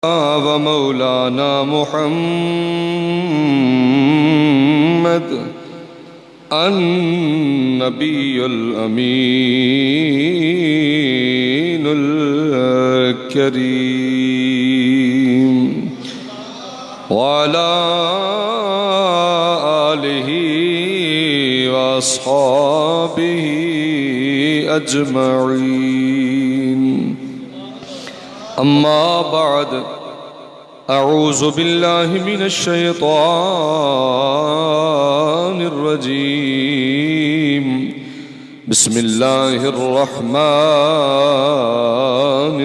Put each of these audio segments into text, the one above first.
ومولانا محمد النبي الأمين الكريم وعلى آله وأصحابه أجمعين. أما بعد، أعوذ بالله من الشيطان الرجيم. بسم الله الرحمن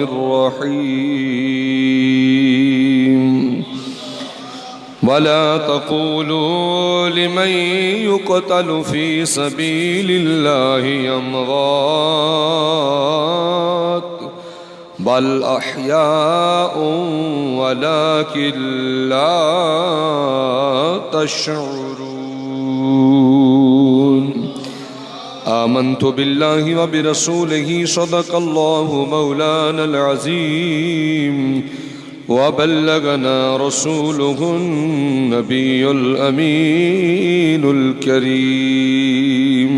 الرحيم. ولا تقولوا لمن يقتل في سبيل الله أموات بل أحياء ولكن لا تشعرون. آمنت بالله وبرسوله صدق الله مولانا العظيم وبلغنا رسوله النبي الأمين الكريم.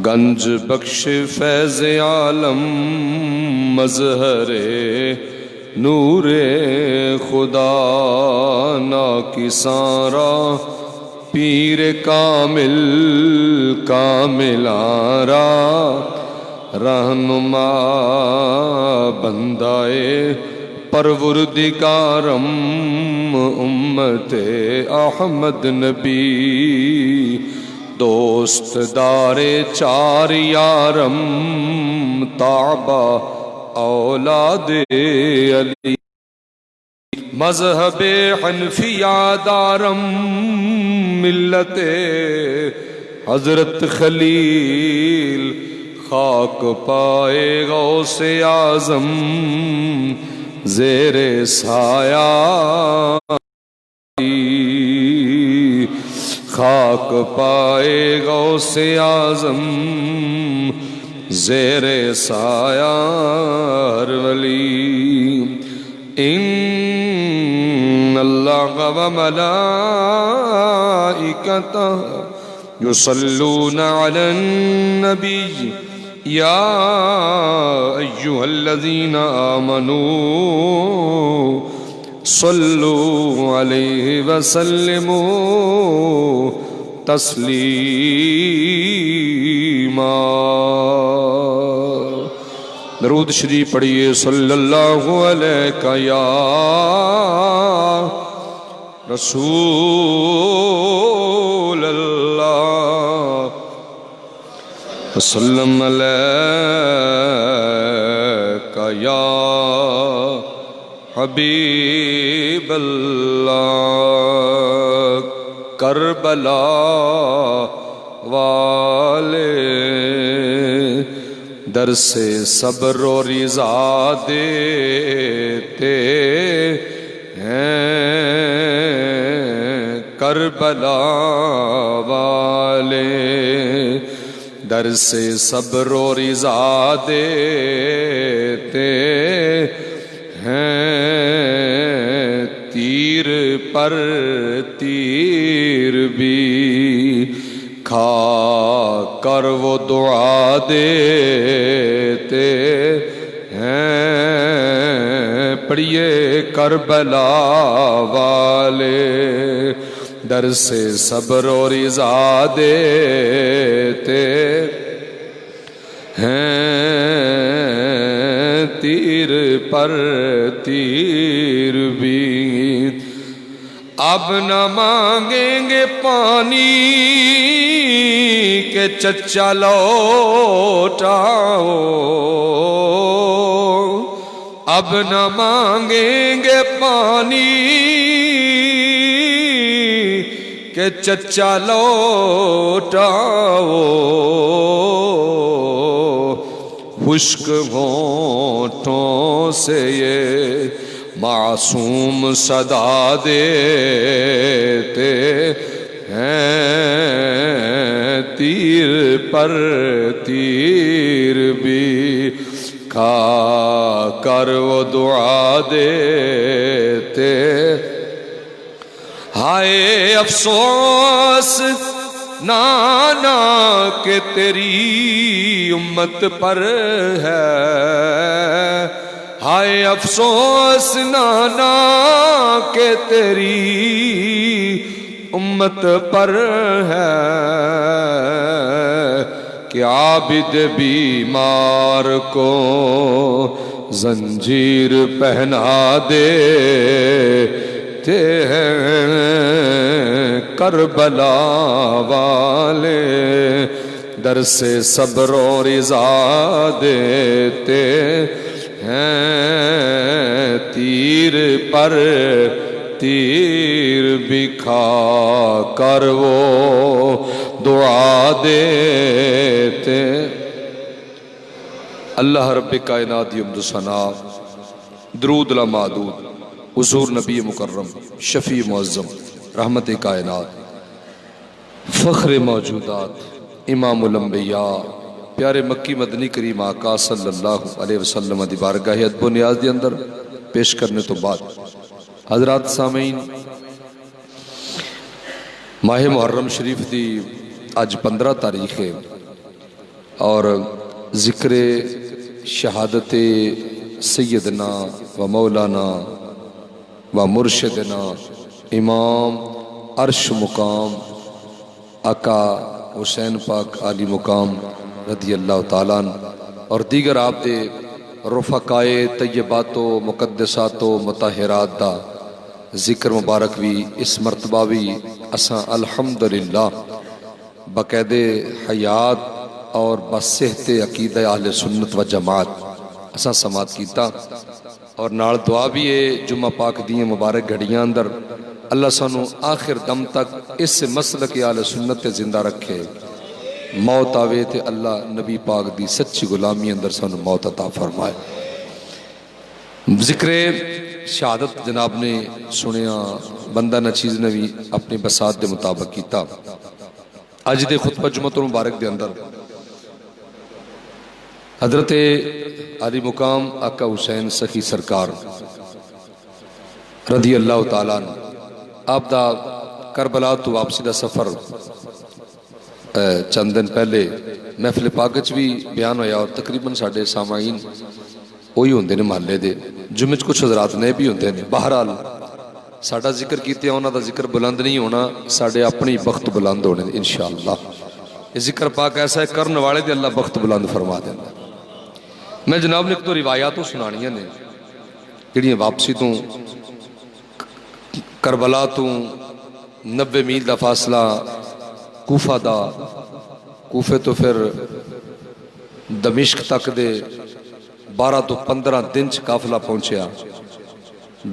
گنج بخش فیض عالم مظہر نور خدا ناکساں را پیر کامل کاملاں را رہنما بندائے پروردگارم امت احمد نبی دوست دار چار یارم طابہ اولاد علی مذہب حنفیہ دارم ملت حضرت خلیل خاک پائے غوث اعظم زیر سایہ خاک پائے غوث اعظم زیر سایہ ہر ولی. ان اللہ و ملائکتہ یصلون علی النبی یا ایہا الذین آمنوا صلوا علیہ وسلموا تسلیما. درود شریف پڑھیے. صلی اللہ علیہ یا رسول اللہ وسلم علیہ یا حبیب اللہ. کربلا والے در سے صبر و رضا دیتے ہیں. کربلا والے در سے صبر و رضا دیتے ہیں. تیر پر تیر بھی کھا کر وہ دعا دیتے ہیں. پڑھیے. کربلا والے در سے صبر و رضا دیتے ہیں. تیر پر تیر بھی اب نہ مانگیں گے پانی کہ چچا لوٹاؤ. اب نہ مانگیں گے پانی کہ چچا لوٹاؤ. خشک ہونٹوں سے یہ معصوم صدا دیتے ہیں. تیر پر تیر بھی کھا کر وہ دعا دیتے ہائے افسوس نانا کہ تیری امت پر ہے ہائے افسوس نانا کہ تیری امت پر ہے کہ عابد بیمار کو زنجیر پہنا دیتے ہیں کربلا والے در سے صبر و رضا دیتے ہیں تیر پر تیر بھی کھا کر وہ دعا دیتے اللہ رب کائنات یمد ثنا درود لامعدود حضور نبی مکرم شفیع معظم رحمت کائنات فخر موجودات امام الانبیاء پیارے مکی مدنی کریم آقا صلی اللہ علیہ وسلم دی بارگاہ ادب و نیاز دے اندر پیش کرنے تو بعد حضرات سامعین ماہ محرم شریف دی آج 15 تاریخ ہے اور ذکر شہادت سیدنا و مولانا و مرشدنا امام عرش مقام آقا حسین پاک عالی مقام رضی اللہ تعالیٰ عنہ اور دیگر آپ دے رفقائے طیبات و مقدسات و مطہرات دا ذکر مبارک بھی اس مرتبہ بھی اساں الحمدللہ بقید حیات اور بصحت عقیدہ اہل سنت و جماعت اساں سماعت کیتا اور نال دعا بھی ہے جمعہ پاک دیئے مبارک گھڑیاں اندر اللہ سانو آخر دم تک اس مسلک اہل سنت زندہ رکھے موت آوے تے اللہ نبی پاک دی سچی غلامی اندر سانو موت عطا فرمائے ذکر شہادت جناب نے سنیا بندہ نچیز نے بھی اپنی بساط دے مطابق کیتا آج دے خطبہ جمعہ مبارک دے اندر حضرت علی مقام آقا حسین سخی سرکار رضی اللہ تعالیٰ عنہ آپ دا کربلا تو واپسی دا سفر چند دن پہلے محفل پاکچ بھی بیان ہویا اور تقریباً ساڑھے سامعین وہی ہوندے نے محلے دے جمعہ کچھ حضرات نئے بھی ہوندے نے بہرحال ساڑھا ذکر کیتے ہونا دا ذکر بلند نہیں ہونا ساڑھے اپنی بخت بلند ہونے انشاءاللہ یہ ذکر پاک ایسا ہے کرن والے دے اللہ بخت بلند فرما دینا میں جناب نے ایک تو روایاتوں سنانیاں نے جڑیاں واپسی تو کربلا تو 90 میل دا فاصلہ کوفہ دا کوفے تو پھر دمشق تک دے 12 تو 15 دن چ قافلہ پہنچیا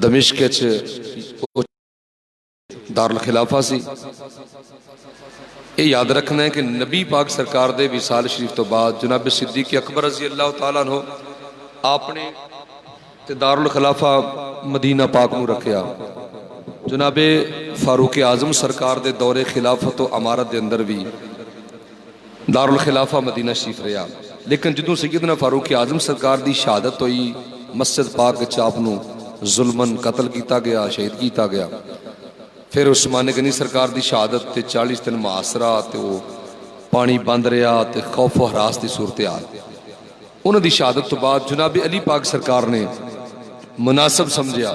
دمشق چ دارالخلافہ سی یہ یاد رکھنا ہے کہ نبی پاک سرکار دے وصال شریف تو بعد جناب صدیق اکبر رضی اللہ تعالیٰ عنہ آپ نے دارالخلافہ مدینہ پاک نو رکھیا جناب فاروق اعظم سرکار دے دور خلافت و امارت دے اندر بھی دارالخلافہ مدینہ شریف رہا لیکن جدوں سیدنا فاروق اعظم سرکار دی شہادت ہوئی مسجد پاک چاپ نو ظلمن قتل کیتا گیا شہید کیتا گیا پھر عثمان غنی سرکار دی شہادت تے 40 دن معاصرہ تے وہ پانی بند رہا تے خوف و ہراس دی صورتحال انہوں دی شہادت تو بعد جناب علی پاک سرکار نے مناسب سمجھیا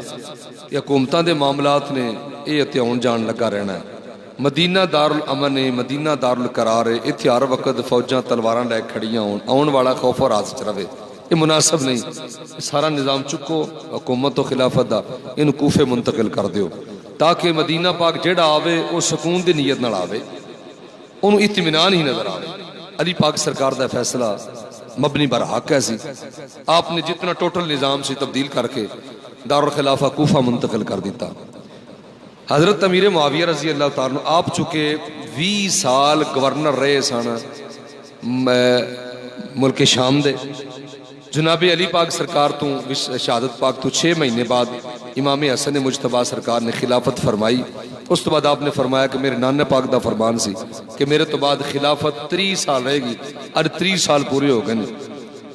کہ حکومتاں دے معاملات نے یہ اتیاؤن جان لگا رہنا ہے مدینہ دارالامن ہے مدینہ دارالقرار ہے اتھے ہر وقت فوجاں تلواراں لے کھڑیاں آن والا خوف و ہراس چ رہے یہ مناسب نہیں سارا نظام چکو حکومت و خلافت دا ان کوفے منتقل کر دیو تاکہ مدینہ پاک جیڑا آوے وہ سکون دی نیت نہ آوے انہوں اطمینان ہی نظر آوے علی پاک سرکار دا فیصلہ مبنی بر حق ہے سی آپ نے جتنا ٹوٹل نظام سے تبدیل کر کے دارالخلافہ کوفہ منتقل کر دیتا حضرت امیر معاویہ رضی اللہ تعالیٰ آپ چکے 20 سال گورنر رہے سانا ملک شام دے جناب علی پاک سرکار تو شہادت پاک تو 6 مہینے بعد امام حسن مجتبیٰ سرکار نے خلافت فرمائی اس تو بعد آپ نے فرمایا کہ میرے نانے پاک دا فرمان سی کہ میرے تو بعد خلافت 30 سال رہے گی اور 30 سال پورے ہو گئے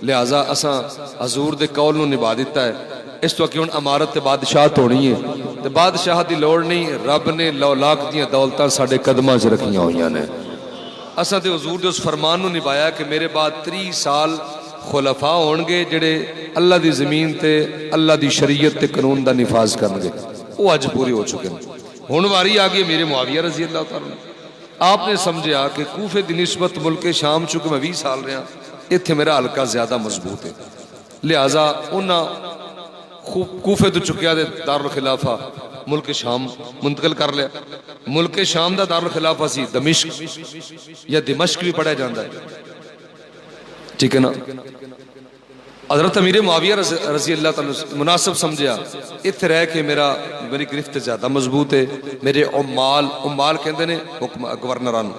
لہٰذا اساں حضور دے قول نو نبھا دیتا ہے. اس تو اگے ہن امارت تے بادشاہت ہونی ہے تے بادشاہت دی لوڑ نہیں. رب نے لو لاکھ دیاں دولتاں ساڈے قدماں 'چ رکھیاں ہوئیاں نے. اساں تے حضور دے اس فرمان نو نبھایا کہ میرے بعد 30 سال خلفاء ہون گے جڑے اللہ دی زمین تے اللہ دی شریعت تے قانون دا نفاذ کرن گے. وہ اج پورے ہو چکے ہیں. ہن واری آ گئی میرے معاویہ رضی اللہ تعالیٰ. آپ نے سمجھا کہ کوفے دی نسبت ملک شام چونکہ میں 20 سال رہا اتنے میرا حلقہ زیادہ مضبوط ہے. لہٰذا انہاں کوفے تو چکیا دے دارالخلافہ ملک شام منتقل کر لیا. ملک شام دا دارالخلافہ سی دمشق یا دمشق بھی پڑھا جاندہ ہے. ٹھیک ہے نا. حضرت امیر معاویہ رضی اللہ تعالیٰ مناسب سمجھا اتنے رہ کے میری گرفت زیادہ مضبوط ہے. میرے عمال کہندے نے گورنران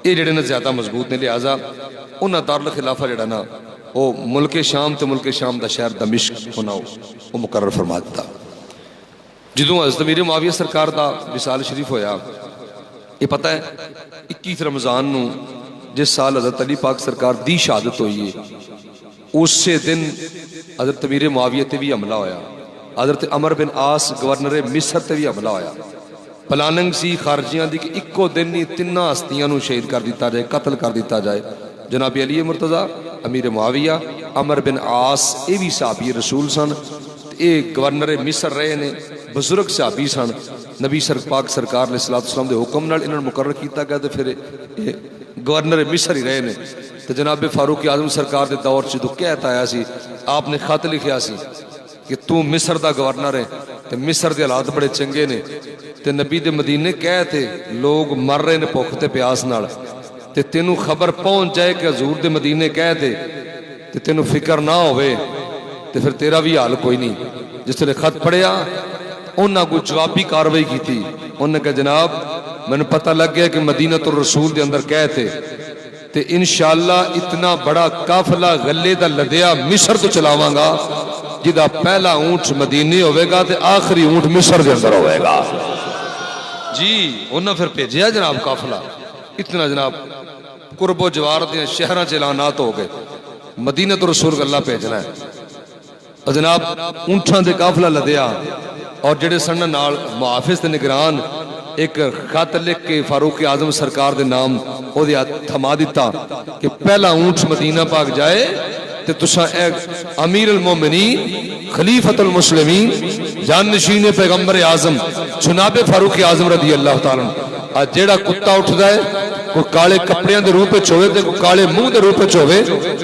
یہ جڑے نا زیادہ مضبوط نے. لہٰذا انہاں دارالخلافہ جڑا نا وہ ملک شام تے ملک شام دا شہر دمشق ہونا وہ مقرر فرما دیتا. جدوں حضرت امیر معاویہ سرکار دا وصال شریف ہویا یہ پتہ ہے 21 رمضان نو جس سال حضرت علی پاک سرکار دی شہادت ہوئی ہے اسی دن حضرت امیر معاویہ تے بھی حملہ ہویا. حضرت عمر بن عاص گورنر مصر تے بھی حملہ ہویا. پلاننگ سی خارجیاں دی کہ اکو دن ہی تیناں ہستیاں نو شہید کر دیتا جائے قتل کر دیتا جائے. جناب علی مرتضیٰ امیر معاویہ عمر بن عاص یہ بھی صحابی رسول سن. یہ گورنر مصر رہے نے بزرگ صحابی سن. نبی پاک سرکار علیہ السلام دے حکم نال انہوں نے مقرر کیتا گیا. پھر گورنر مصر ہی رہے نے. تو جناب فاروق اعظم سرکار دے دور سے تو کہتا آیا سی آپ نے خط لکھیا سی کہ تو مصر دا گورنر ہے تے مصر دے حالات بڑے چنگے نے تے نبی دے مدینے کہے تھے لوگ مر رہے نے بھوک تے پیاس نال تے تینوں خبر پہنچ جائے کہ حضور دے مدینے کہے تھے تے تینوں فکر نہ ہوئے تے پھر تیرا بھی حال کوئی نہیں. جس نے خط پڑھیا انہاں کو جوابی کاروائی کی تھی. انہوں نے کہا جناب میں نے پتہ لگ گیا کہ مدینہ الرسول دے اندر کہے تھے تے انشاءاللہ اتنا بڑا قافلہ غلے دا لدیا مصر تو چلاواں گا جدا پہلا اونٹ مدینے ہوئے گا تے آخری اونٹ مصر دے اندر ہوئے گا. جی انہاں پھر بھیجیا جناب قافلہ اتنا جناب قرب و جوار دے شہراں چ اعلانات ہو گئے مدینہ الرسول اللہ بھیجنا ہے. اور جناب اونٹاں دے قافلہ لدیا اور جڑے سن نال محافظ تے نگران ایک خط لکھ کے فاروق اعظم سرکار دے نام او دے تھما دیتا کہ پہلا اونٹ مدینہ پاک جائے تے تساں اے امیر المومنین خلیفۃ المسلمین جانشین پیغمبر اعظم جناب فاروق اعظم رضی اللہ تعالیٰ عنہ جیڑا کتا اٹھدا ہے کوئی کالے کپڑیاں دے روپ وچ ہوے تے کوئی کالے منہ دے روپ وچ ہوے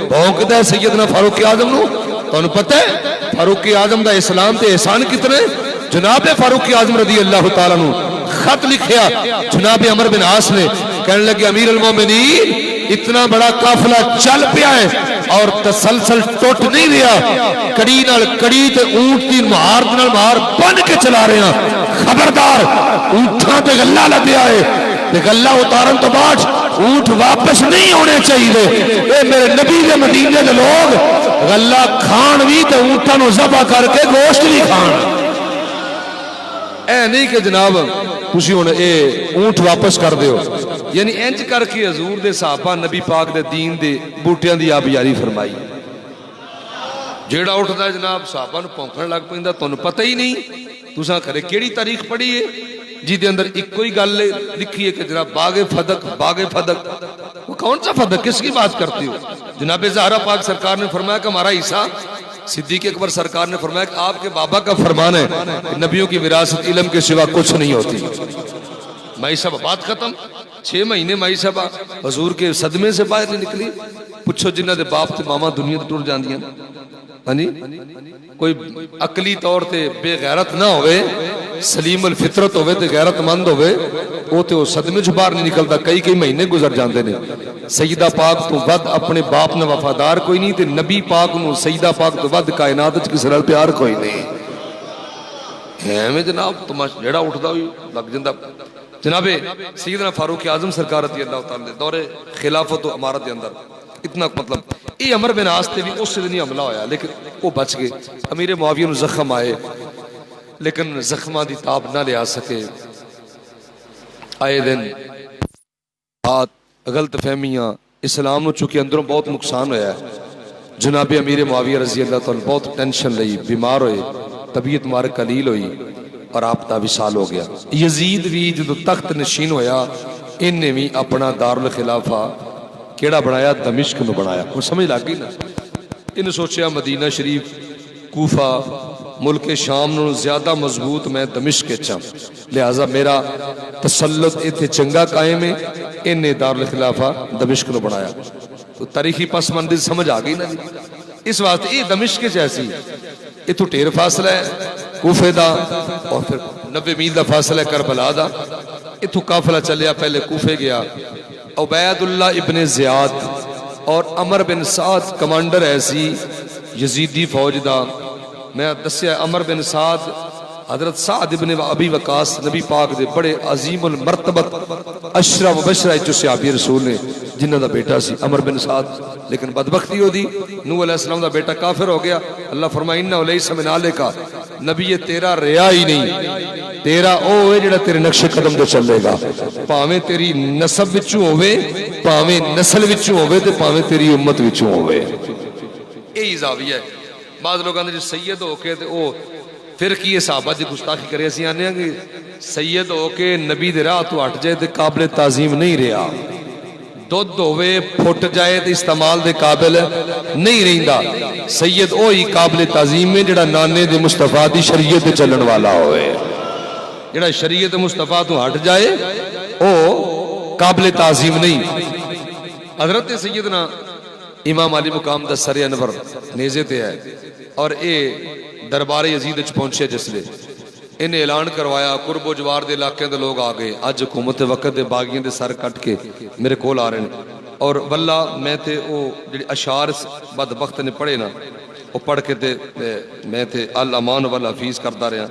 بھونکدا ہے سیدنا فاروق اعظم نو. تانوں پتہ ہے فاروق اعظم دا اسلام تے احسان کتنے. جناب فاروق اعظم رضی اللہ تعالیٰ عنہ خط لکھیا جناب عمر بن عاص نے کہنے لگے امیر المومنین اتنا بڑا قافلہ چل پیا ہے اور تسلسل ٹوٹ نہیں رہا کڑی نال کڑی تے اونٹ دی مہار نال مہار بن کے چلا رہے ہیں. خبردار اونٹاں تے گلہ لدیا ہے تے گلہ اتارن تو بعد اونٹ واپس نہیں ہونے چاہیے. اے میرے نبی دے مدینے دے لوگ گلہ کھان بھی تے اونٹاں نو ذبح کر کے گوشت بھی کھان. اے نہیں کہ جناب تسی ہن اے اونٹ واپس کر دیو. یعنی انج کر کے حضور دے صحابہ نبی پاک دے دین دے بوٹیاں دی آبیاری فرمائی. جیڑا اٹھدا ہے جناب صحابہ نو پونکھن لگ پیندا تانوں پتہ ہی نہیں تساں کھڑے کیڑی تاریخ پڑھی ہے جی دے اندر ایک کوئی گل لکھی ہے کہ جناب باغ فدق وہ کون سا فدق کس کی بات کرتی ہو. جناب زہرا پاک سرکار نے فرمایا کہ ہمارا عیسیٰ صدیق اکبر سرکار نے فرمایا کہ آپ کے بابا کا فرمان ہے کہ نبیوں کی وراثت علم کے سوا کچھ نہیں ہوتی. مائی صاحب بات ختم. 6 مہینے مائی صاحب حضور کے صدمے سے باہر نہیں نکلی. پوچھو جنہ دے باپ تے ماما دنیا تے ٹر جاندیاں کوئی عقلی طور تے بے غیرت نہ ہوئے سلیم الفطرت ہوئے تے غیرت مند ہوئے وہ تے وہ صدمے جو باہر نہیں نکلتا. کئی مہینے گزر جاندے نے. سیدہ پاک تو ود اپنے باپ نے وفادار کوئی نہیں تے نبی پاک نو سیدہ پاک تو ود کائنات وچ کسے نال پیار کوئی نہیں. ایویں جناب تماشا جڑا اٹھدا ہوئی لگ جندا. جناب سیدنا فاروق اعظم سرکار رضی اللہ تعالی دور خلافت و امارت دے اندر اتنا مطلب یہ عمر بن عاص تے بھی اس دن ہی حملہ ہویا لیکن وہ بچ گئے. امیر معاویہ نو زخم آئے لیکن زخماں دی تاب نہ لے آ سکے. آئے دن غلط فہمیاں اسلام نو چونکہ اندروں بہت نقصان ہویا ہے جناب امیر معاویہ رضی اللہ تعالیٰ بہت ٹینشن لئی، بیمار ہوئے، طبیعت مبارک قلیل ہوئی اور آپ دا وصال ہو گیا۔ یزید بھی جدو تخت نشین ہویا، ان نے بھی اپنا دارالخلافہ کیڑا بنایا؟ دمشق میں بنایا۔ کوئی سمجھ لگ گئی نا؟ ان سوچیا مدینہ شریف، کوفہ، ملک شام نو زیادہ مضبوط میں دمشق چاں، لہذا میرا تسلط ایتھے چنگا قائم ہے، ان نے دارالخلافہ دمشق نو بنایا۔ تو تاریخی پس منظر سمجھ آ گئی نا جی؟ اس واسطے یہ دمشق جیسی اتو ٹیر فاصلہ ہے کوفے دا، اور پھر 90 میل دا فاصلہ ہے کربلا دا۔ اتو قافلہ چلیا، پہلے کوفے گیا، عبید اللہ ابن زیاد اور عمر بن سعد کمانڈر ایسی یزیدی فوج دا۔ میں دسیا عمر بن سعد حضرت سعد ابن ابی وقاص نبی پاک دے بڑے عظیم المرتبت اشرا مبشرہ جو صحابی رسول نے، جنہ دا بیٹا سی عمر بن سعد، لیکن بدبختی ہو دی، نوح علیہ السلام دا بیٹا کافر ہو گیا۔ اللہ فرمائے انہ لیس من آلک، نبی یہ تیرا ریا ہی نہیں، تیرا او ہے جڑا تیرے نقش قدم دے چلے گا، پاویں تیری نسب وچوں ہوئے، پاویں نسل وچوں ہوئے، تے پاویں تیری امت وچوں ہوئے۔ یہی زاویہ ہے۔ بعض لوگاں نے جو سید ہو کے او پھر کی صحابہ جی گستاخی کرے، اسی آنے ہیں کہ سید ہو کے نبی دے راہ تو ہٹ جائے تے قابل تعظیم نہیں رہا، دودھ ہوئے پھٹ جائے تے استعمال دے قابل نہیں رہندا۔ سید اوہی قابل تعظیم ہے جڑا نانے دے مصطفیٰ دی شریعت تے چلن والا ہوئے، جڑا شریعت مصطفیٰ تو ہٹ جائے او قابل تعظیم نہیں۔ حضرت سیدنا امام علی مقام دا سر انور نیزے تے ہے، اور اے دربار یزید اچ پہنچے جس لے انہیں اعلان کروایا، قرب و جوار دے علاقے دے لوگ آگئے، آج حکومت وقت دے باغیاں دے سر کٹ کے میرے کول آ رہے ہیں، اور واللہ میں تے او جڑے اشعار بدبخت نے پڑھے نا، وہ پڑھ کے تے میں تے الامان والحفیظ کرتا رہا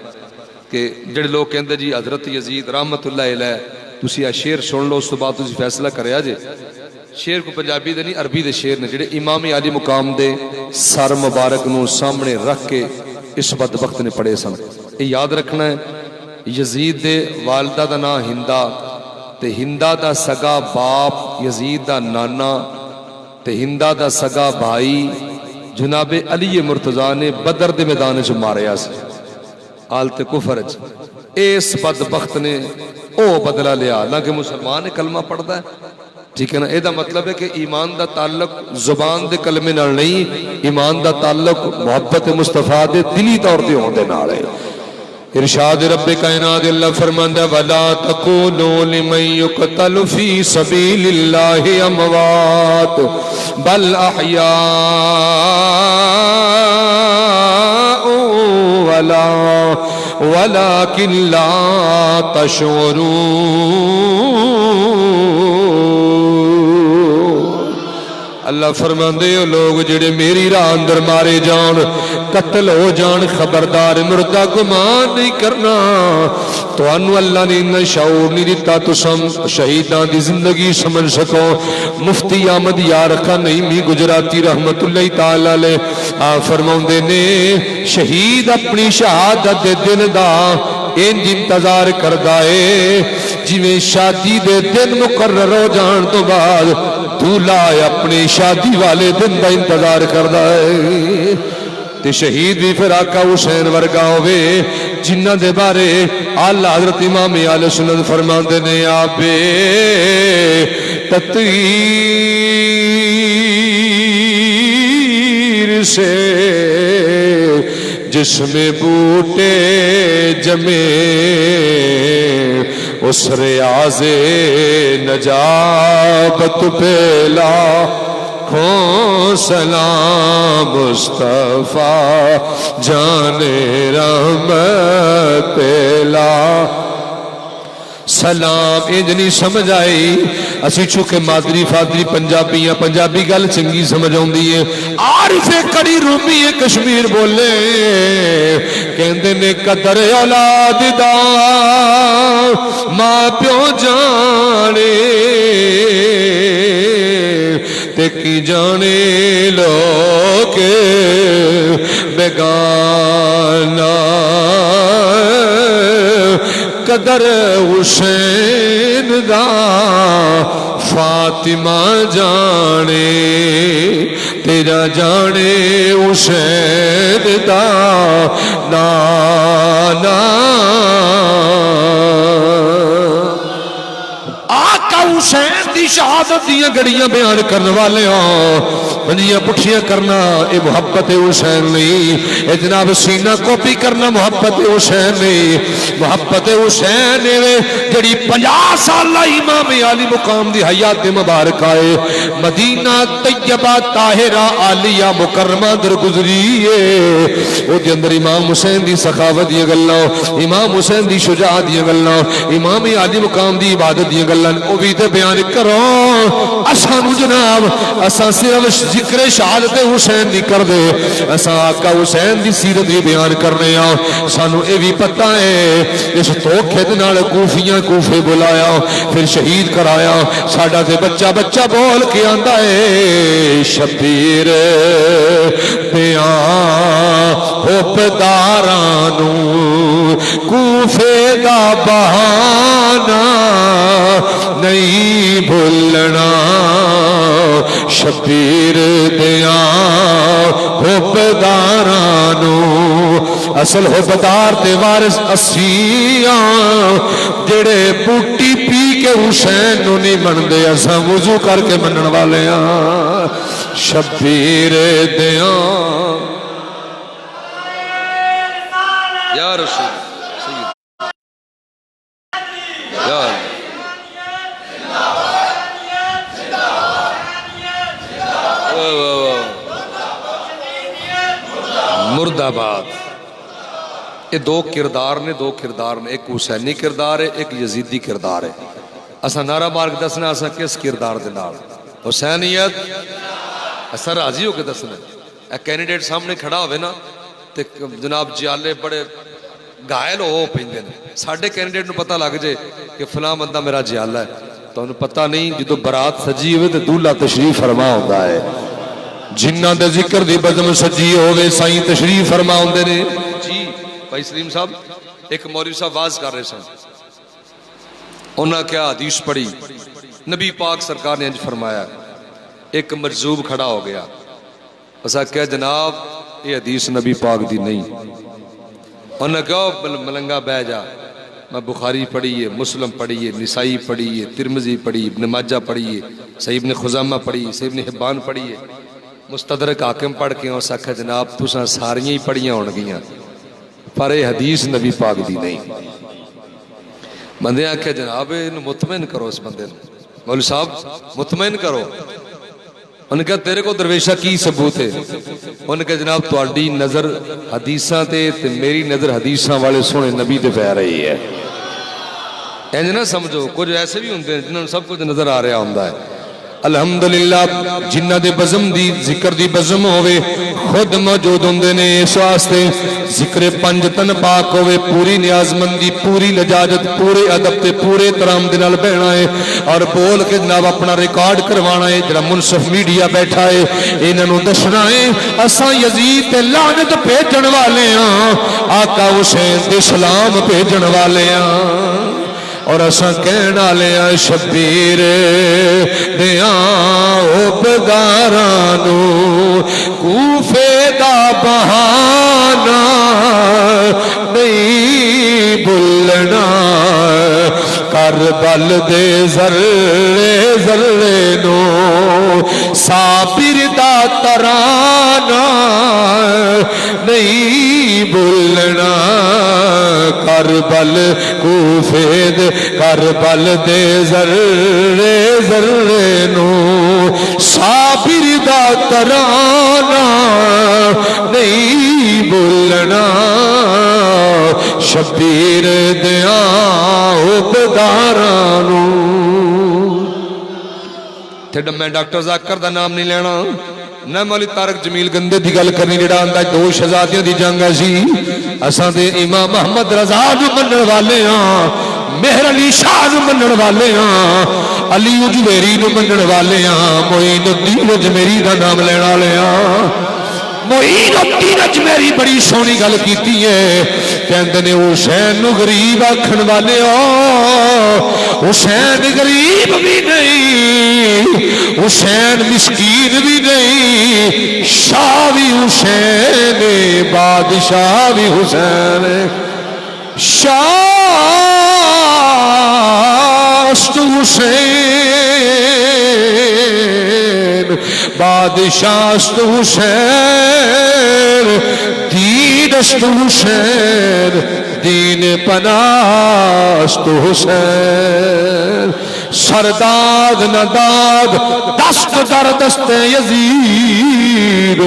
کہ جڑے لوگ کہندے جی حضرت یزید رحمت اللہ علیہ تسی آ شعر سن لو، اس تو بعد تسی فیصلہ کریا جے۔ شعر کو پنجابی دے نہیں عربی دے شعر نے، جڑے امام علی مقام دے سر مبارک نو سامنے رکھ کے اس بدبخت نے پڑھے سن۔ یہ یاد رکھنا ہے، یزید دے والدہ دا نا ہندا، تے ہندا دا سگا باپ یزید دا نانا، تے ہندا دا سگا بھائی جناب علی مرتضیٰ نے بدر دے میدان چ ماریا سی حالت کفر چ۔ اس بدبخت نے او بدلہ لیا، نہ کہ مسلمان نے کلمہ پڑھتا ہے، ٹھیک ہے نا؟ یہ مطلب ہے کہ ایمان دا تعلق زبان دے کلمے نال نہیں، ایمان دا تعلق محبت مصطفیٰ دے دلی طور تے ہون دے نال ہے۔ ارشاد رب کائنات اللہ فرماندا ولا تقولوا لمن يقتل في سبيل الله اموات بل احياء ولكن لا تشعرون۔ اللہ فرماندے ہو لوگ جڑے میری راہ اندر مارے جان، قتل ہو جان، خبردار مردہ گمان نہیں کرنا، تو انو اللہ نے انہیں شعور نہیں دیتا تو شہیدان دی زندگی سمجھ سکو۔ مفتی احمد یار خان نعیمی گجراتی رحمت اللہ تعالیٰ علیہ فرماندے نے شہید اپنی شہادت دے دن دا انج انتظار کردہ ہے جی میں شادی دے دن مقرر ہو جان تو بعد دولہ اپنی شادی والے دن دا انتظار کردہ ہے۔ تے شہید بھی پھر آقا حسین ورگا ہوئے جنہ دے بارے آلہ حضرت امام اہل سنت فرماندے نے آبے تطہیر سے جس میں بوٹے جمے اس ریاض نجابت پہلا کھو سلام مصطفیٰ جان رحمت پہلا سلام۔ انج نہیں سمجھ آئی اسی چونکہ مادری فادری پنجابی ہیں، پنجابی گل چنگی سمجھ آؤندی ہے۔ عارف کڑی رومی کشمیر بولے کہندے نے قدر اولاد دا ماں پیو جانے تے کی جانے لوگ بیگانہ قدر حسین دا فاطمہ جانے تیرا جانے حسین دا نانا آقا حسین دی شہادت دیاں گڑیاں بیان کرنے والے ہوں منجیاں پٹھیاں کرنا اے محبت حسین نہیں، اے جناب سینہ کاپی کرنا محبت حسین نہیں، محبت حسین جڑی 50 سالہ امام عالی مقام دی حیات مبارک آئے مدینہ طیبہ طاہرہ عالیہ مکرمہ در گزری ہے، او دے اندر امام حسین دی سخاوت دی گلاں، امام حسین دی شجاعت دی گلاں، امام عالی مقام دی عبادت دی گلاں او بھی تے بیان کرو۔ اسانو جناب اساں صرف ذکر شہادت حسین نہیں کر دے، اساں آقا حسین دی سیرت بھی بیان کرنے آں، سانو اے بھی پتہ ہے اس دھوکھے دے نال کوفیاں کوفے بلایا پھر شہید کرایا، ساڈا تے بچہ بچہ بول کے آندا ہے شبیر دیاں حبدارانو کوفے دا بہانہ نہیں بھولنا، شبیر دیاں حبدارانو اصل حبدار تے وارث اسیاں جڑے بوٹی پی کے حسین نو نہیں مندے، اساں وضو کر کے منن والے ہاں شبیر دیاں یا رسول سید یا مرد آباد۔ یہ دو کردار نے، ایک حسینی کردار ہے، ایک یزیدی کردار ہے۔ اسا نعرہ مارک دسنا اسا کس کردار دے نال حسینیت اسا راضی ہو کے دسنا۔ اے کینڈیڈیٹ سامنے کھڑا ہوئے نا تے جناب جیالے بڑے گائل ہو پیندے نے، ساڈے کینڈیڈیٹ نو پتہ لگ جائے کہ فلاں بندہ میرا جیالہ ہے، تو انہوں پتہ نہیں جدو برات سجی ہوئے تے دولہ تشریف فرما ہوتا ہے، جنہ دے ذکر دی بزم سجی ہوئے سائیں تشریف فرما ہوندے نے۔ جی بھائی سلیم صاحب ایک مولوی صاحب واز کر رہے سن، انہاں کیا حدیث پڑھی، نبی پاک سرکار نے انج فرمایا، ایک مجذوب کھڑا ہو گیا، اسا کہا جناب یہ حدیث نبی پاک دی نہیں، انہاں کہا ملنگا بہ جا، میں بخاری پڑھیے، مسلم پڑھیے، نسائی پڑھیے، ترمذی پڑھیے، ابن ماجہ پڑھیے، صحیح ابن خزامہ پڑھیے، صحیح ابن حبان پڑھیے، مستدرک حاکم پڑھ کے اور سکھا جناب تساں ساریاں ہی پڑھیاں ہون گیاں پر یہ حدیث نبی پاک دی نہیں۔ بندے آکھے جناب انہوں مطمئن کرو اس بندے مولوی صاحب مطمئن کرو، انہوں نے کہا تیرے کو درویشہ کی ثبوت ہے؟ انہوں نے کہا جناب تواڈی نظر حدیثاں تے میری نظر حدیثاں والے سونے نبی تے پہ رہی ہے، انج نہ سمجھو کچھ ایسے بھی ہوندے ہیں جنہوں سب کچھ نظر آ رہا ہوندہ ہے۔ الحمدللہ جنہ دے بزم دی ذکر دی بزم ہوئے خود موجود ہوندے نے، اس واسطے ذکر پنج تن پاک ہوئے، پوری نیاز مندی، پوری لجاجت، پورے ادب تے پورے احترام دے نال بہنا ہے اور بول کے جناب اپنا ریکارڈ کروانا ہے۔ جڑا منصف میڈیا بیٹھا ہے انہاں نوں دسنا ہے اساں یزید تے لعنت بھیجن والے ہاں، آقا حسین تے سلام بھیجن والے ہاں، اور اساں کہنا لیا شبیر دیاں حبدارانو کوفے دا بہانہ نہیں بھولنا، کربل دے ذرے ذرے نو صابر دا ترانہ نہیں بھولنا، کربل کوفے دے کربل دے ذرے ذرے نو صابر دا ترانہ نہیں بھولنا، شبیر دیاں حبدارانو۔ تھے میں ڈاکٹر ذاکر دا نام نہیں لینا، نہ مولی طارق جمیل گندے دی گل کرنی، جڑا آندا دو شہزادیاں دی جنگ سی، اساں دے امام محمد رضا نو منن والے ہاں، مہر علی شاہ نو منن والے ہاں، علی اجویری نو منن والے ہاں، معین الدین اجمیری دا نام لینا والے ہاں، معین الدین اجمیری بڑی سونی گل کیتی ہے، کہندے نے حسین نو غریب آکھن والے ہو، حسین غریب بھی نہیں، حسین مسکین بھی نہیں، شاہ بھی حسین بادشاہ بھی حسین، شاہ است حسین بادشاہ است حسین، دین است حسین، دین پناہ است حسین، سرداد نداد دست در دست یزید،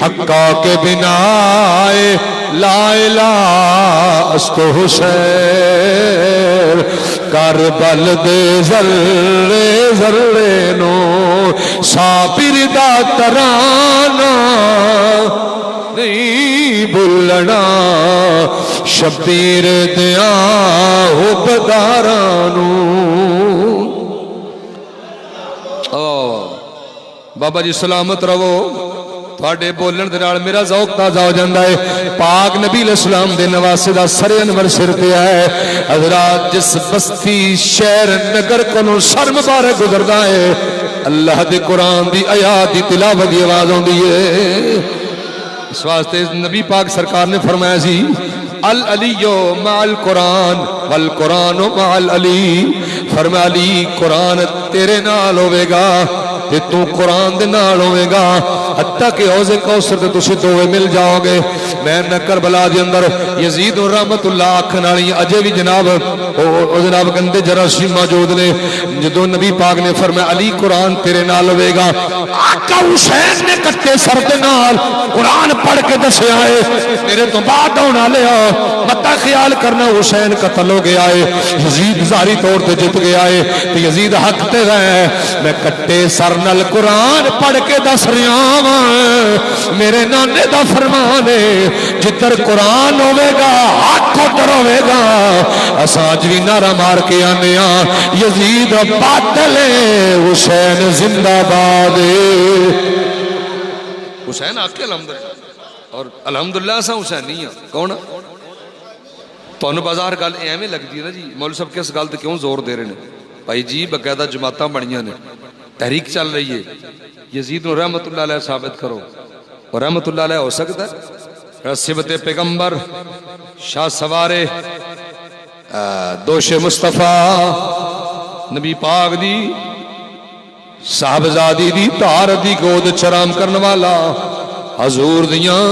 حقا کے بنا لا الہ است حسین، کربل دے ذرے ذرے نو سابر دا ترانہ نہیں بھولنا، شبیر دیا حبدارانو۔ بابا جی سلامت رہو، تھوڑے بولن دے نال میرا ذوق تازہ ہو جاندہ ہے۔ پاک نبی علیہ السلام دے نواسے دا سر انور سر پہ ہے، حضرات جس بستی شہر نگر کنو سر مبارک گزردہ ہے، اللہ دے قرآن دی آیات دی تلاوت دی آواز ہوں دیئے۔ اس واسطے نبی پاک سرکار نے فرمایا سی العلیو مع القرآن والقرآن مع العلی، فرمایا علی قرآن تیرے نال ہوئے گا تے تو قرآن دے نال ہوئے گا، حتیٰ کہ حوض کوثر تے تسی دوئے مل جاؤ گے۔ میں نہ کربلا دے اندر یزید رحمت اللہ آکھن والی اجے بھی جناب گندے جراثیم موجود نے، جدو نبی پاک نے فرمایا علی قرآن تیرے نال ہوئے گا، آقا حسین نے کٹے سر دے نال قرآن پڑھ کے دسے آئے میرے تو بعد ہونا لیا، متا خیال کرنا حسین قتل ہو گیا ہے، یزید ظاہری طور تے جت گیا ہے، تو یزید حق تے رہے، میں کٹے سر نال قرآن پڑھ کے دس رہا ہوں، میرے نانے دا فرمان ہے جدھر قرآن ہوئے گا حق ادھر ہوئے گا۔ اساج بھی نعرہ مار کے آنے یزید باطل ہے، حسین زندہ باد ہے۔ حسین آکے الحمدللہ، اور الحمدللہ اسا حسین نہیں ہے کون تو انہوں بازار گل ایمیں لگ دی نا جی مولوی صاحب کس گل تے کیوں زور دے رہے ہیں بھائی جی، باقاعدہ جماعتاں بڑیاں نے، تحریک چل رہی ہے، یزید و رحمت اللہ علیہ ثابت کرو، اور رحمت اللہ علیہ ہو سکتا ہے صفت پیغمبر شاہ سوارے دوش مصطفیٰ نبی پاک دی صاحبزادی دی تار دی گود چرام کرنے والا حضور دیاں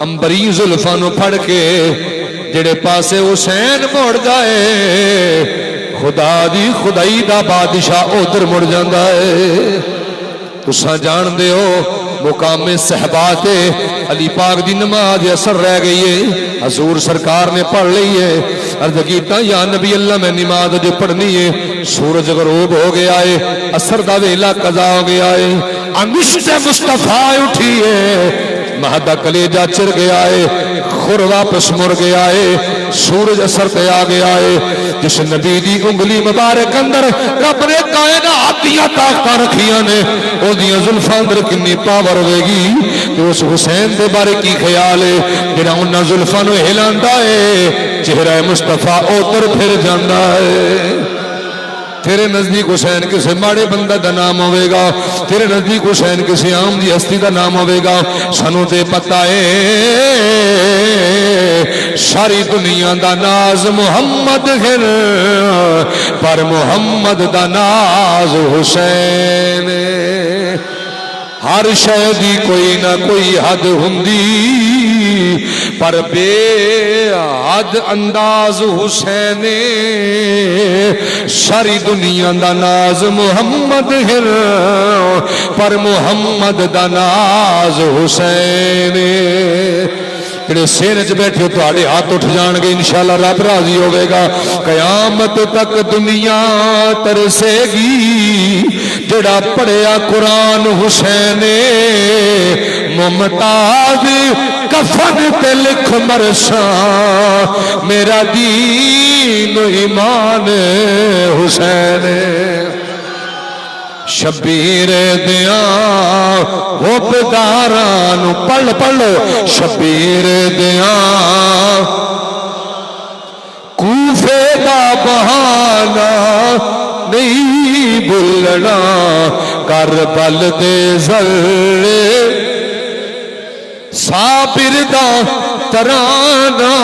امبری زلفانو پھڑ کے جڑے پاسے حسین موڑ جائے، خدا دی خدائی دا بادشاہ ادھر مڑ جاندہ ہے۔ تساں جان دے ہو مقام صحبات علی پاک دی نماز اثر رہ گئی ہے، حضور سرکار نے پڑھ لی ہے، عرض کیتا یا نبی اللہ میں نماز جو پڑھنی ہے، سورج غروب ہو گیا ہے، اثر دا ویلا قضا ہو گیا ہے، انگشت مصطفیٰ اٹھی ہے، مہدہ کلیجہ چر گیا ہے، خور واپس مر گیا ہے، سورج اثر پہ آ گیا ہے، جس نبی دی انگلی مبارک اندر رب نے کائنات دیا طاقتاں رکھیاں نے، او دیاں زلفاں اندر کنی پاور ہوئے گی، تو اس حسین دے بارے کی خیال ہے جنہاں انہاں زلفاں نو ہلاندا ہے، چہرہ مصطفیٰ اوتر پھر جاندا ہے۔ تیرے نزدیک حسین کسی ماڑے بندہ دا نام ہوئے گا، تیرے نزدیک حسین کسی عام دی ہستی دا نام ہوئے گا، سنو تے پتہ ہے ساری دنیا دا ناز محمد ہے، پر محمد دا ناز حسین ہے۔ ہر شہدی کوئی نہ کوئی حد ہندی، پر بے حد انداز حسین، ساری دنیا دا ناز محمد ہے، پر محمد دا ناز حسین۔ جڑے سین چ بیٹھے ہو تہاڈے ہاتھ اٹھ جان گے، انشاءاللہ رب راضی ہوے گا۔ قیامت تک دنیا ترسے گی جڑا پڑھیا قرآن حسین، ممتاز کفن تے لکھ مرساں میرا دین و ایمان حسین۔ شبیر دیاں حبداراں نو پڑھ لو شبیر دیاں کوفے دا بہانا نہیں بھولنا کربل دے ذرے صابر دا ترانہ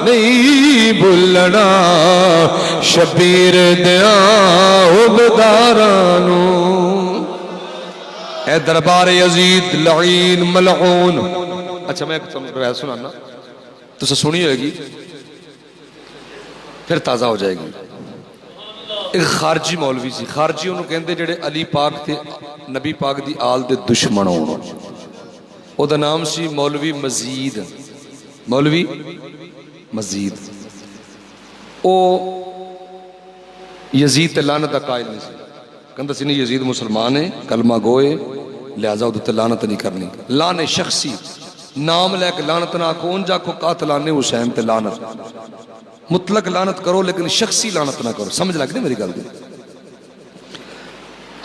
نہیں بھولنا شبیر دیاں حبدارانو اے دربار یزید لعین ملعون. اچھا میں ایک روایت سنانا تو سے سنی ہوئے گی پھر تازہ ہو جائے گی. ایک خارجی مولوی سی, خارجی انہوں کہندے جڑے علی پاک تے نبی پاک دی آل دے دشمن ہونا. او دا نام سی مولوی مزید, مولوی مزید. او یزید تے لعنت دا قائل نہیں سی, کہندا سی نہیں یزید مسلمان ہے کلمہ گوئے لہذا او تے لعنت نہیں کرنی. لعنت شخصی نام لے کے لعنت نہ کو ان جا کو قاتلان حسین تے لعنت, مطلق لعنت کرو لیکن شخصی لعنت نہ کرو. سمجھ لگ نہیں میری گل دی.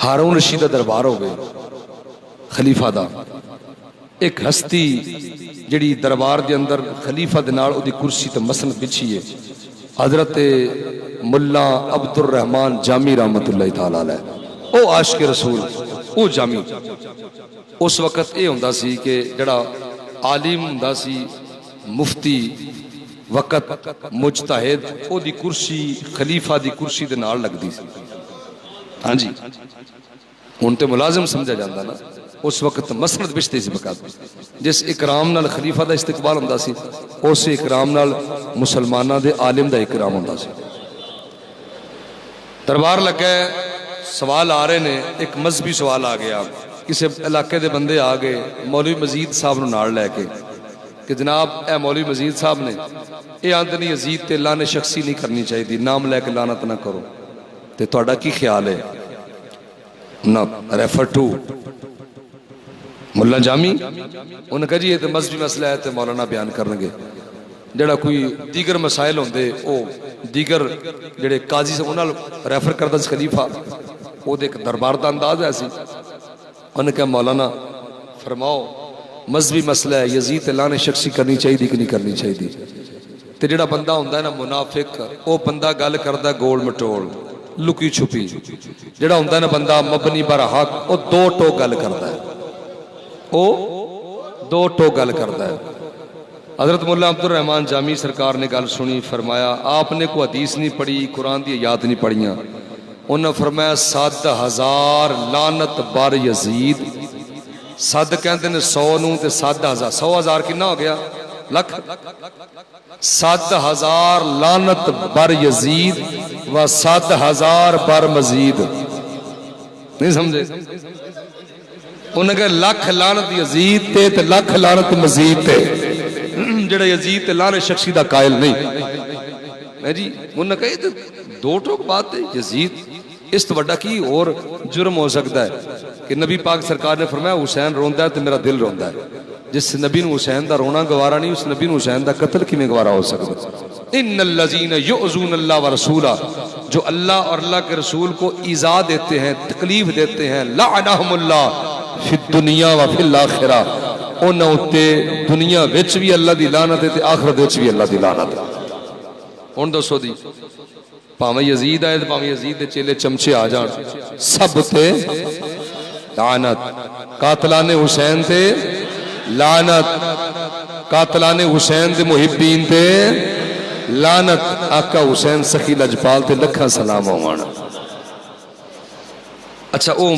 ہارون رشید دا دربار ہو گئے خلیفہ دا, ایک ہستی جڑی دربار دے اندر خلیفہ دے نال او دی کرسی تے مسند بچھی ہے, حضرت ملا عبد الرحمن جامی رحمت اللہ تعالی علیہ. او عاشق رسول او جامی. اس وقت اے ہوندا سی کہ جڑا عالم ہوندا سی مفتی وقت مجتہد او دی کرسی خلیفہ دی کرسی دے نال لگدی سی. ہاں جی ہن تے ملازم سمجھا جاندا نا, اس وقت مسند بچتے سی بقات. جس اکرام نال خلیفہ دا استقبال ہوندا سی اس اکرام نال مسلماناں دے عالم دا اکرام ہوندا سی. دربار لگا ہے, سوال آ رہے نے, ایک مذہبی سوال آ گیا, کسی علاقے دے بندے آ گئے مولوی مزید صاحب نو نال لے کے کہ جناب اے مولوی مزید صاحب نے اے آندنی یزید تے لعنت شخصی نہیں کرنی چاہیے دی, نام لے کے لعنت نہ کرو, تے تہاڈا کی خیال ہے؟ نہ ریفر ٹو ملا جامی. انہوں نے کہا جی یہ تو مذہبی مسئلہ ہے تو مولانا بیان کرنگے. جڑا کوئی دیگر مسائل ہوندے او دیگر جڑے قاضی سے انہوں نے ریفر کردہ اس خلیفہ وہ ایک دربار دا انداز ہے ایسی. انہوں نے کہا مولانا فرماؤ مذہبی مسئلہ ہے یزید لعنت شخصی کرنی چاہیے دی کہ نہیں کرنی چاہیے دی. تے جڑا بندہ ہوندہ ہے نا منافق, او بندہ گل کردہ گول مٹول لکی چھپی. جڑا ہوندہ ہے نا بندہ مبنی برحق او دو ٹو گل کردہ ہے, او دو ٹو گل کرتا ہے. حضرت مولا عبد الرحمن جامی سرکار نے گل سنی, فرمایا آپ نے کوئی حدیث نہیں پڑھی قرآن دی آیات نہیں پڑھیاں. انہوں نے فرمایا 7,000 لعنت بر یزید. 7 کہندے نے 100 نوں تے 7,000 100,000 کنا ہو گیا لکھ. 7,000 لعنت بر یزید و 7,000 بر مزید. نہیں سمجھے؟ انہوں نے کہا لکھ لعنت یزید تے تے لکھ لعنت مزید تے, جڑا یزید تے لعنت شخصی دا قائل نہیں جی. انہوں نے کہا یہ دو ٹوک بات ہے, یزید اس تو بڑا کی اور جرم ہو سکتا ہے کہ نبی پاک سرکار نے فرمایا حسین روندا ہے تو میرا دل روندا ہے. جس نبی نو حسین دا رونا گوارا نہیں اس نبی نو حسین دا قتل کی میں گوارا ہو سکتا. ان الذین یؤذون اللہ ورسولہ, جو اللہ اور اللہ کے رسول کو ایذا دیتے ہیں تکلیف دیتے ہیں, لعنہم اللہ فی الدنیا و فی الاخرہ, انہوں تے دنیا وچ بھی اللہ دی لعنت ہے تے آخرت وچ بھی اللہ دی لعنت ہے. ہن دسو دی پاویں یزید آئے تے پاویں یزید دے چیلے چمچے آ جان سب تے لعنت. قاتلان حسین تے لعنت, قاتلان حسین دے محبین تے لعنت. آقا حسین سخی لجپال تے لکھاں سلام ہووانا. اچھا او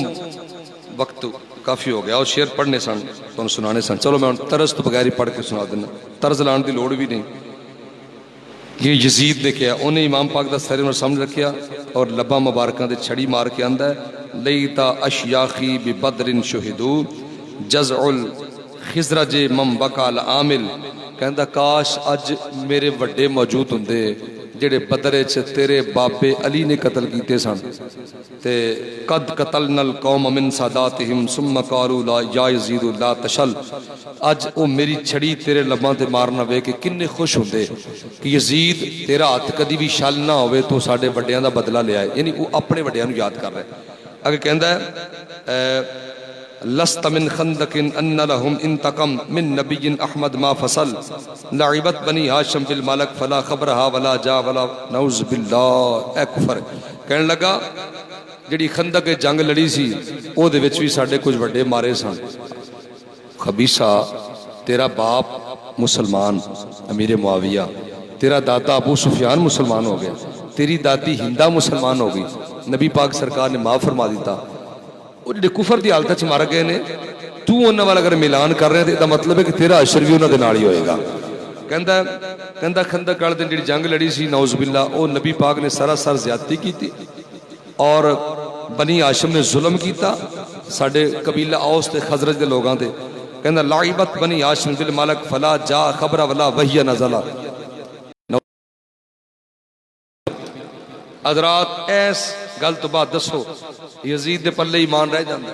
وقت کافی ہو گیا, اور شعر پڑھنے سن تو سنانے سن. چلو میں طرز تو بغیر ہی پڑھ کے سنا دینا, طرز لان دی لوڑ بھی نہیں. یہ یزید نے کیا, انہیں امام پاک دا سر انہوں سمجھ رکھیا اور لبا مبارکہ دے چھڑی مار کے اندہ ہے لیتا اشیاخی ببدر شہدو جزع الخزرج من بقا العامل. کہندہ کاش اج میرے وڈے موجود ہندے جڑے بدرے چھ تیرے بابے علی نے قتل کیتے سن. تے قد قتلنا القوم من ساداتہم ثم قالوا لا یا یزید لا تشل. اج او میری چھڑی تیرے لباں تے مارنا وے کہ کنے خوش ہوندے کہ یزید تیرا ہاتھ کدی بھی شل نہ ہوئے تو ساڈے وڈیاں دا بدلہ لے آئے. یعنی وہ اپنے وڈیاں نو یاد کر رہے. اگر کہندا ہے لست من خندق ان لهم انتقم من نبی احمد ما فصل لعبت بنی ہاشم بالملک فلا خبرها ولا جا ولا نعوذ باللہ. اے کفر. کہنے لگا جڑی خندق جنگ لڑی سی او دے وچ بھی ساڈے کچھ بڑے مارے سن. خبیثہ تیرا باپ مسلمان امیر معاویہ، تیرا دادا ابو سفیان مسلمان ہو گیا، تیری دادی ہندہ مسلمان ہو گئی، نبی پاک سرکار نے معاف فرما دیتا. وہ جڑے کفر دی حالت مارے گئے نے تو انہاں والا اگر ملان کر رہے ہیں تو مطلب ہے کہ تیرا اشر بھی انہاں دے نال ہی ہوئے گا. کہندا خندق والے دن جڑی جنگ لڑی سی نعوذ باللہ او نبی پاک نے سراسر زیادتی کی تھی اور بنی ہاشم نے ظلم کیتا ساڈے قبیلہ اوس تے خزرج دے لوگاں تے. کہندا لعبت بنی ہاشم بالملک فلا جا خبر ولا وحی نزلا. حضرات ایس گل تو بعد دسو یزید دے پلے ایمان رہ جاندا.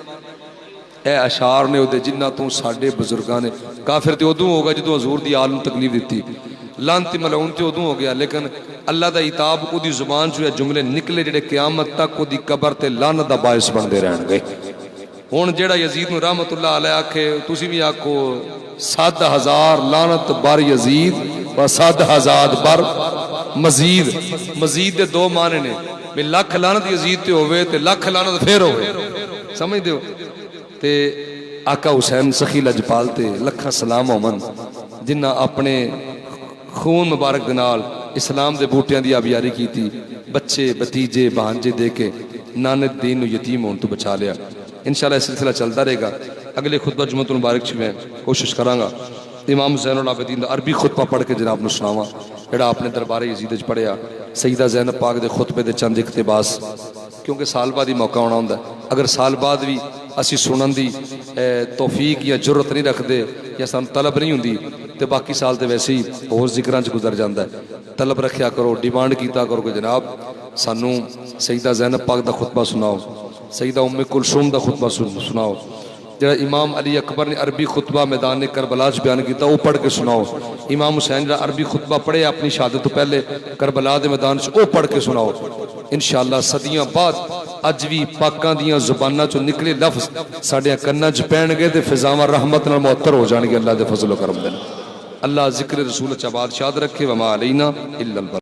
اے اشعار نے اودے جنہ تو ساڈے بزرگاں نے کافر تے ادوں ہوگا جدوں حضور دی آل نوں تکلیف دتی، لعنتی ملعون تے ادوں ہو گیا، لیکن اللہ دا عتاب او دی زبان چوں جملے نکلے جڑے قیامت تک او دی قبر تے لعنت دا باعث بندے رہن گے. ہن جیڑا یزید نو رحمت اللہ علیہ آکھے تسی بھی آکھو 7,000 لعنت بر یزید و 7,000 بر مزید. مزید دے دو معنی نے، بھی لکھ لعنت یزید تے ہوئے تے لکھ لعنت پھر ہوئے. سمجھ دیو تے آقا حسین سخی لجپال تے لکھاں سلام ہومن جنہ اپنے خون مبارک دنال اسلام دے بوٹیاں دی آبیاری کی تھی، بچے بتیجے بہانجے دے کے نانک دین نو یتیم ہون تو بچا لیا. انشاءاللہ اس سلسلہ چلتا رہے گا. اگلے خطبہ جمعۃ المبارک چ میں کوشش کراں گا امام زین العابدین دا عربی خطبہ پڑھ کے جناب نو سناواں جڑا آپ نے دربار یزید وچ پڑھیا. سیدہ زینب پاک دے خطبے دے چند اقتباس، کیونکہ سال بعد ہی موقع ہونا ہوندا ہے. اگر سال بعد بھی اسی سنن دی توفیق یا جرت نہیں رکھ دے یا سان طلب نہیں ہوندی تے باقی سال تے ویسے ہی اور ذکراں چ گزر جاندا ہے. طلب رکھیا کرو، ڈیمانڈ کیتا کرو کہ جناب سانو سیدہ زینب پاک دا خطبہ سناؤ، سیدہ ام کلثوم دا خطبہ سناؤ. جڑا امام علی اکبر نے عربی خطبہ میدان کربلا چ بیان کیتا وہ پڑھ کے سناؤ. امام حسین جڑا عربی خطبہ پڑھے اپنی شہادت تو پہلے کربلا دے میدان چ وہ پڑھ کے سناؤ. انشاءاللہ صدیاں بعد اج بھی پاکاں دیاں زباناں چوں نکلے لفظ ساڈے کناں چ پین گے تے فضاواں رحمت نال معطر ہو جان گے اللہ دے فضل و کرم دے. اللہ ذکر رسول چ آباد شاد رکھے. وما علینا الا